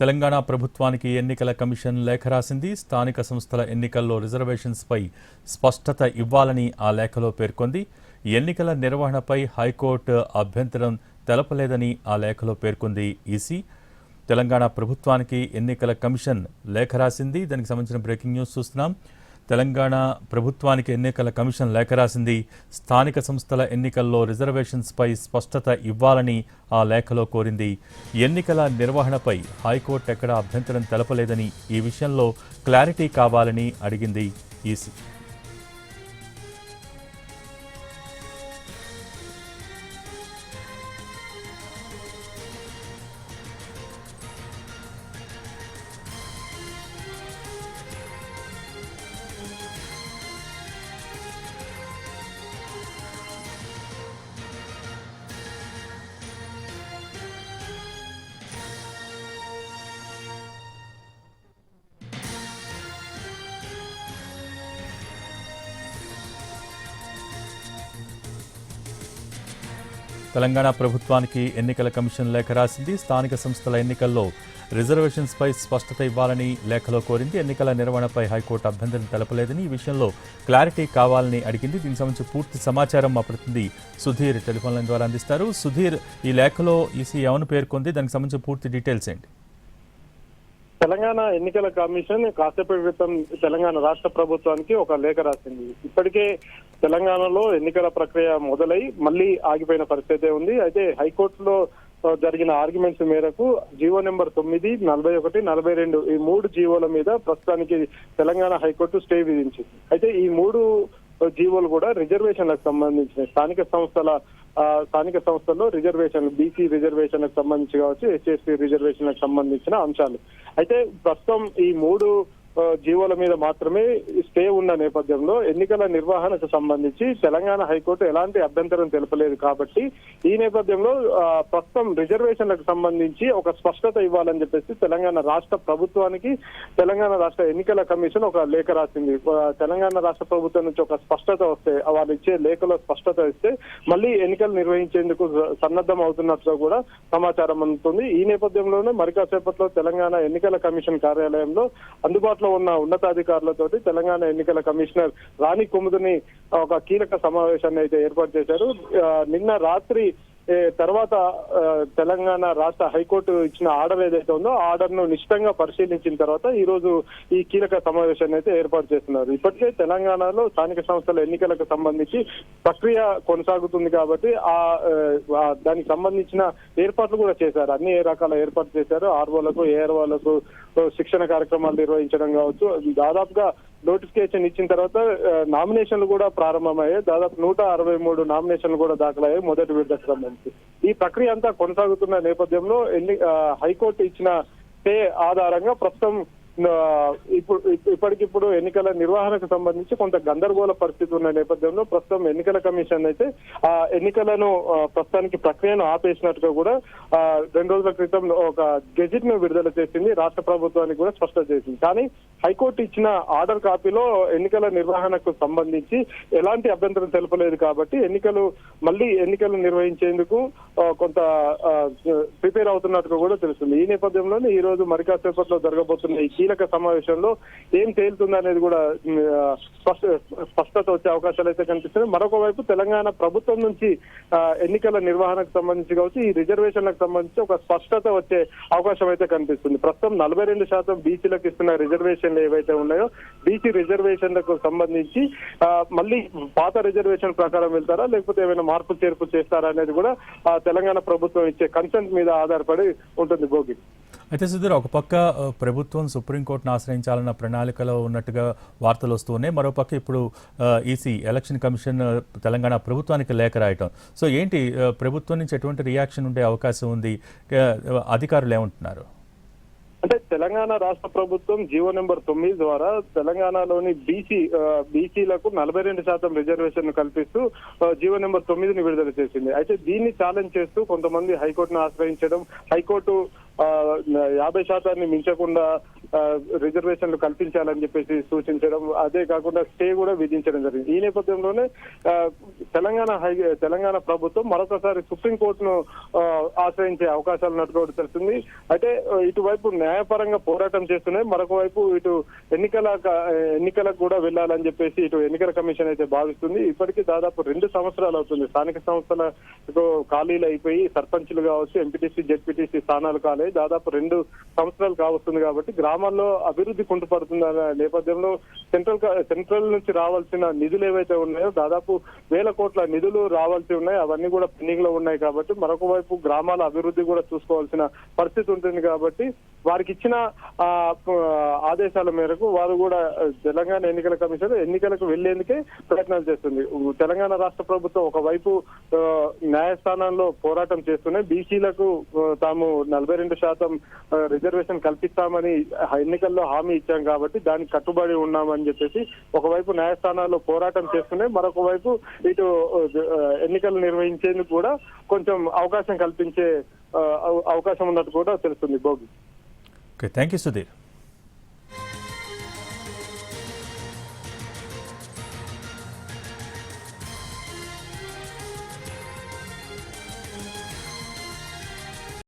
తెలంగాణ ప్రభుత్వానికి ఎన్నికల కమిషన్ లేఖ రాసింది. స్థానిక సంస్థల ఎన్నికల్లో రిజర్వేషన్స్పై స్పష్టత ఇవ్వాలని ఆ లేఖలో పేర్కొంది. ఎన్నికల నిర్వహణపై హైకోర్టు అభ్యంతరం తెలపలేదని ఆ లేఖలో పేర్కొంది ఈసీ. తెలంగాణ ప్రభుత్వానికి ఎన్నికల కమిషన్ లేఖ రాసింది. దానికి సంబంధించిన బ్రేకింగ్ న్యూస్ చూస్తున్నాం. తెలంగాణ ప్రభుత్వానికి ఎన్నికల కమిషన్ లేఖ రాసింది. స్థానిక సంస్థల ఎన్నికల్లో రిజర్వేషన్స్పై స్పష్టత ఇవ్వాలని ఆ లేఖలో కోరింది. ఎన్నికల నిర్వహణపై హైకోర్టు ఎక్కడా అభ్యంతరం తెలపలేదని, ఈ విషయంలో క్లారిటీ కావాలని అడిగింది ఈసీ. తెలంగాణ ప్రభుత్వానికి ఎన్నికల కమిషన్ లేఖ రాసింది. స్థానిక సంస్థల ఎన్నికల్లో రిజర్వేషన్స్పై స్పష్టత ఇవ్వాలని లేఖలో కోరింది. ఎన్నికల నిర్వహణపై హైకోర్టు అభ్యంతరం తెలపలేదని, ఈ విషయంలో క్లారిటీ కావాలని అడిగింది. దీనికి సంబంధించి పూర్తి సమాచారం మా ప్రతినిధి సుధీర్ టెలిఫోన్ లైన్ ద్వారా అందిస్తారు. సుధీర్, ఈ లేఖలో ఈసీ ఏమని పేర్కొంది, దానికి సంబంధించి పూర్తి డీటెయిల్స్ ఏంటి? తెలంగాణ ఎన్నికల కమిషన్ కాసేపటి క్రితం తెలంగాణ రాష్ట్ర ప్రభుత్వానికి ఒక లేఖ రాసింది. ఇప్పటికే తెలంగాణలో ఎన్నికల ప్రక్రియ మొదలై మళ్లీ ఆగిపోయిన పరిస్థితి ఉంది. అయితే హైకోర్టులో జరిగిన ఆర్గ్యుమెంట్స్ మేరకు జీవో నెంబర్ 9, 41, 42 ఈ 3 జీవోల మీద ప్రస్తుతానికి తెలంగాణ హైకోర్టు స్టే విధించింది. అయితే ఈ 3 జీవోలు కూడా రిజర్వేషన్లకు సంబంధించిన స్థానిక సంస్థల్లో రిజర్వేషన్, బీసీ రిజర్వేషన్లకు సంబంధించి కావచ్చు, ఎస్సీ రిజర్వేషన్లకు సంబంధించిన అంశాలు. అయితే ప్రస్తుతం ఈ 3 జీవోల మీద మాత్రమే స్టే ఉన్న నేపథ్యంలో ఎన్నికల నిర్వహణకు సంబంధించి తెలంగాణ హైకోర్టు ఎలాంటి అభ్యంతరం తెలపలేదు. కాబట్టి ఈ నేపథ్యంలో ప్రస్తుతం రిజర్వేషన్లకు సంబంధించి ఒక స్పష్టత ఇవ్వాలని చెప్పేసి తెలంగాణ రాష్ట్ర ప్రభుత్వానికి తెలంగాణ రాష్ట్ర ఎన్నికల కమిషన్ ఒక లేఖ రాసింది. తెలంగాణ రాష్ట్ర ప్రభుత్వం నుంచి ఒక స్పష్టత వస్తే, వాళ్ళు ఇచ్చే లేఖలో స్పష్టత ఇస్తే మళ్ళీ ఎన్నికలు నిర్వహించేందుకు సన్నద్ధం అవుతున్నట్లు కూడా సమాచారం అందుతుంది. ఈ నేపథ్యంలోనే మరి కాసేపట్లో తెలంగాణ ఎన్నికల కమిషన్ కార్యాలయంలో అందుబాటులో ఉన్న ఉన్నతాధికారులతోటి తెలంగాణ ఎన్నికల కమిషనర్ రాణి కుముదిని ఒక కీలక సమావేశాన్ని అయితే ఏర్పాటు చేశారు. నిన్న రాత్రి తర్వాత తెలంగాణ రాష్ట్ర హైకోర్టు ఇచ్చిన ఆర్డర్ ఏదైతే ఉందో ఆ ఆర్డర్ ను నిశ్చితంగా పరిశీలించిన తర్వాత ఈ రోజు ఈ కీలక సమావేశాన్ని అయితే ఏర్పాటు చేస్తున్నారు. ఇప్పటికే తెలంగాణలో స్థానిక సంస్థల ఎన్నికలకు సంబంధించి ప్రక్రియ కొనసాగుతుంది కాబట్టి దానికి సంబంధించిన ఏర్పాట్లు కూడా చేశారు. అన్ని రకాల ఏర్పాట్లు చేశారు. ఆర్ఓలకు, ఏఆర్ఓలకు శిక్షణ కార్యక్రమాలు నిర్వహించడం కావచ్చు. దాదాపుగా నోటిఫికేషన్ ఇచ్చిన తర్వాత నామినేషన్లు కూడా ప్రారంభమయ్యాయి. దాదాపు 163 నామినేషన్లు కూడా దాఖలయ్యాయి మొదటి విడతకు సంబంధించి. ఈ ప్రక్రియ అంతా కొనసాగుతున్న నేపథ్యంలో హైకోర్టు ఇచ్చిన స్టే ఆధారంగా ప్రస్తుతం ఇప్పటికిప్పుడు ఎన్నికల నిర్వహణకు సంబంధించి కొంత గందరగోళ పరిస్థితి ఉన్న నేపథ్యంలో ప్రస్తుతం ఎన్నికల కమిషన్ అయితే ఆ ఎన్నికలను ప్రస్తుతానికి ప్రక్రియను ఆపేసినట్టుగా కూడా 2 రోజుల క్రితం ఒక గెజిట్ ను విడుదల చేసింది. రాష్ట్ర ప్రభుత్వానికి కూడా స్పష్టం చేసింది. కానీ హైకోర్టు ఇచ్చిన ఆర్డర్ కాపీలో ఎన్నికల నిర్వహణకు సంబంధించి ఎలాంటి అభ్యంతరం తెలపలేదు. కాబట్టి మళ్ళీ ఎన్నికలు నిర్వహించేందుకు కొంత ప్రిపేర్ అవుతున్నట్టుగా కూడా తెలుస్తుంది. ఈ నేపథ్యంలోనే ఈ రోజు మరి కాసేపట్లో జరగబోతున్న ఈ కీలక సమావేశంలో ఏం తేలుతుంది అనేది కూడా స్పష్టత వచ్చే అవకాశాలు అయితే కనిపిస్తున్నాయి. మరొక వైపు తెలంగాణ ప్రభుత్వం నుంచి ఎన్నికల నిర్వహణకు సంబంధించి కావచ్చు, ఈ రిజర్వేషన్లకు సంబంధించి ఒక స్పష్టత వచ్చే అవకాశం అయితే కనిపిస్తుంది. ప్రస్తుతం 42% బీసీలకు ఇస్తున్న రిజర్వేషన్లు ఏవైతే ఉన్నాయో బీసీ రిజర్వేషన్లకు సంబంధించి మళ్ళీ పాత రిజర్వేషన్ ప్రకారం వెళ్తారా, లేకపోతే ఏమైనా మార్పు చేర్పు చేస్తారా అనేది కూడా తెలంగాణ ప్రభుత్వం ఇచ్చే కన్సెంట్ మీద ఆధారపడి ఉంటుంది. భోగి అయితే సుధీర్, ఒక పక్క ప్రభుత్వం సుప్రీంకోర్టును ఆశ్రయించాలన్న ప్రణాళికలో ఉన్నట్టుగా వార్తలు వస్తున్నాయి. మరోపక్క ఇప్పుడు ఈసీ ఎలక్షన్ కమిషన్ తెలంగాణ ప్రభుత్వానికి లేఖ రాయటం. సో ఏంటి ప్రభుత్వం నుంచి ఎటువంటి రియాక్షన్ ఉండే అవకాశం ఉంది? అధికారులు ఏమంటున్నారు? అంటే తెలంగాణ రాష్ట్ర ప్రభుత్వం జీవో నెంబర్ 9 ద్వారా తెలంగాణలోని బీసీలకు 42% రిజర్వేషన్ కల్పిస్తూ జీవో నెంబర్ 9ని విడుదల చేసింది. అయితే దీన్ని ఛాలెంజ్ చేస్తూ కొంతమంది హైకోర్టును ఆశ్రయించడం, హైకోర్టు 50% మించకుండా రిజర్వేషన్లు కల్పించాలని చెప్పేసి సూచించడం, అదే కాకుండా స్టే కూడా విధించడం జరిగింది. ఈ నేపథ్యంలోనే తెలంగాణ ప్రభుత్వం మరొకసారి సుప్రీంకోర్టును ఆశ్రయించే అవకాశాలు ఉన్నట్టు కూడా తెలుస్తుంది. అయితే ఇటువైపు న్యాయపరంగా పోరాటం చేస్తున్నాయి, మరొక వైపు ఇటు ఎన్నికలకు కూడా వెళ్లాలని చెప్పేసి ఇటు ఎన్నికల కమిషన్ అయితే భావిస్తుంది. ఇప్పటికీ దాదాపు 2 సంవత్సరాలు అవుతుంది స్థానిక సంస్థలకు ఖాళీలు అయిపోయి, సర్పంచులు కావచ్చు, ఎంపీటీసీ జెడ్పీటీసీ స్థానాలు కాలే దాదాపు 2 సంవత్సరాలు కావస్తుంది. కాబట్టి గ్రామాల్లో అభివృద్ధి కుంటుపడుతుందన్న నేపథ్యంలో సెంట్రల్ నుంచి రావాల్సిన నిధులు ఏవైతే ఉన్నాయో దాదాపు 1000 కోట్ల నిధులు రావాల్సి ఉన్నాయి, అవన్నీ కూడా పెండింగ్ లో ఉన్నాయి. కాబట్టి మరొక వైపు గ్రామాల అభివృద్ధి కూడా చూసుకోవాల్సిన పరిస్థితి ఉంటుంది. కాబట్టి వారికి ఇచ్చిన ఆదేశాల మేరకు వారు కూడా తెలంగాణ ఎన్నికల కమిషన్ ఎన్నికలకు వెళ్లేందుకే ప్రయత్నాలు చేస్తుంది. తెలంగాణ రాష్ట్ర ప్రభుత్వం ఒకవైపు న్యాయస్థానాల్లో పోరాటం చేస్తూనే బీసీలకు తాము 42% రిజర్వేషన్ కల్పిస్తామని ఎన్నికల్లో హామీ ఇచ్చాం కాబట్టి దానికి కట్టుబడి ఉన్నామని చెప్పేసి ఒకవైపు న్యాయస్థానాల్లో పోరాటం చేస్తూనే మరొక వైపు ఇటు ఎన్నికలు నిర్వహించేందుకు కూడా కొంచెం అవకాశం కల్పించే అవకాశం ఉన్నట్టు కూడా తెలుస్తుంది. Bhogi. Okay, thank you Sudheer.